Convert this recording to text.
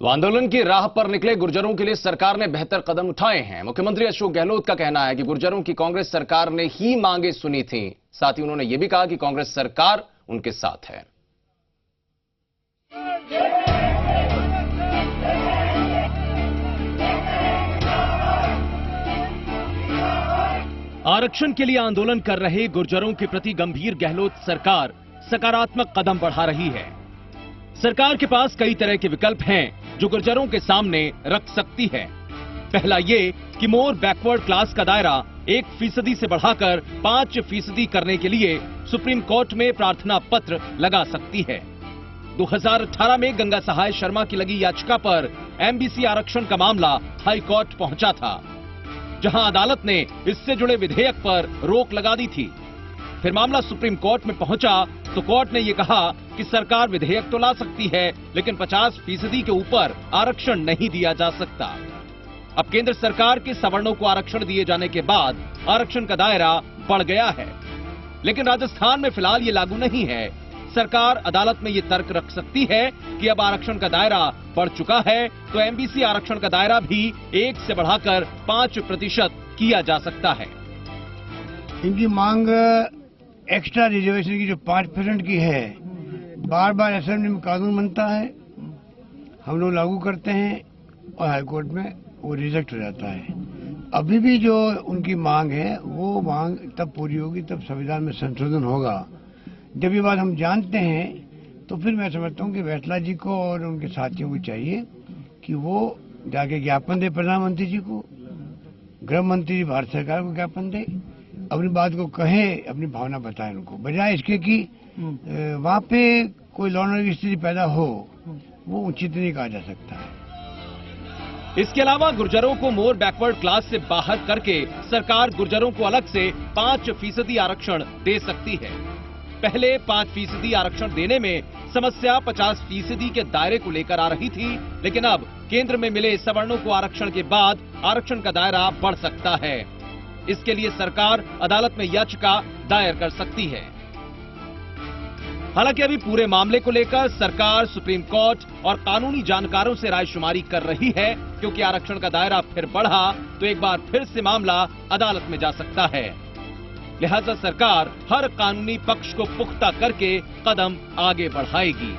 तो आंदोलन की राह पर निकले गुर्जरों के लिए सरकार ने बेहतर कदम उठाए हैं। मुख्यमंत्री अशोक गहलोत का कहना है कि गुर्जरों की कांग्रेस सरकार ने ही मांगे सुनी थी। साथ ही उन्होंने यह भी कहा कि कांग्रेस सरकार उनके साथ है। आरक्षण के लिए आंदोलन कर रहे गुर्जरों के प्रति गंभीर गहलोत सरकार सकारात्मक कदम बढ़ा रही है। सरकार के पास कई तरह के विकल्प हैं जो गुर्जरों के सामने रख सकती है। पहला ये कि मोर बैकवर्ड क्लास का दायरा 1% से बढ़ाकर 5% करने के लिए सुप्रीम कोर्ट में प्रार्थना पत्र लगा सकती है। 2018 में गंगा सहाय शर्मा की लगी याचिका पर एमबीसी आरक्षण का मामला हाई कोर्ट पहुंचा था, जहां अदालत ने इससे जुड़े विधेयक पर रोक लगा दी थी। फिर मामला सुप्रीम कोर्ट में पहुंचा तो कोर्ट ने यह कहा कि सरकार विधेयक तो ला सकती है, लेकिन 50% के ऊपर आरक्षण नहीं दिया जा सकता। अब केंद्र सरकार के सवर्णों को आरक्षण दिए जाने के बाद आरक्षण का दायरा बढ़ गया है, लेकिन राजस्थान में फिलहाल ये लागू नहीं है। सरकार अदालत में ये तर्क रख सकती है कि अब आरक्षण का दायरा बढ़ चुका है, तो एमबीसी आरक्षण का दायरा भी 1 से बढ़ाकर 5% किया जा सकता है। इनकी मांग एक्स्ट्रा रिजर्वेशन की जो 5% की है, बार बार असेंबली में कानून बनता है, हम लोग लागू करते हैं और हाईकोर्ट में वो रिजेक्ट हो जाता है। अभी भी जो उनकी मांग है वो मांग तब पूरी होगी, तब संविधान में संशोधन होगा। जब ये बात हम जानते हैं तो फिर मैं समझता हूँ कि वैसला जी को और उनके साथियों को चाहिए कि वो जाके ज्ञापन दे प्रधानमंत्री जी को, गृह मंत्री भारत सरकार को ज्ञापन दे, अपनी बात को कहे, अपनी भावना बताए उनको, बजाय इसके कि वहाँ पे कोई लॉ एंड ऑर्डर की स्थिति पैदा हो, वो उचित नहीं कहा जा सकता है। इसके अलावा गुर्जरों को मोर बैकवर्ड क्लास से बाहर करके सरकार गुर्जरों को अलग से 5% आरक्षण दे सकती है। पहले 5% आरक्षण देने में समस्या 50% के दायरे को लेकर आ रही थी, लेकिन अब केंद्र में मिले सवर्णों को आरक्षण के बाद आरक्षण का दायरा बढ़ सकता है। इसके लिए सरकार अदालत में याचिका दायर कर सकती है। हालांकि अभी पूरे मामले को लेकर सरकार सुप्रीम कोर्ट और कानूनी जानकारों से रायशुमारी कर रही है, क्योंकि आरक्षण का दायरा फिर बढ़ा तो एक बार फिर से मामला अदालत में जा सकता है। लिहाजा सरकार हर कानूनी पक्ष को पुख्ता करके कदम आगे बढ़ाएगी।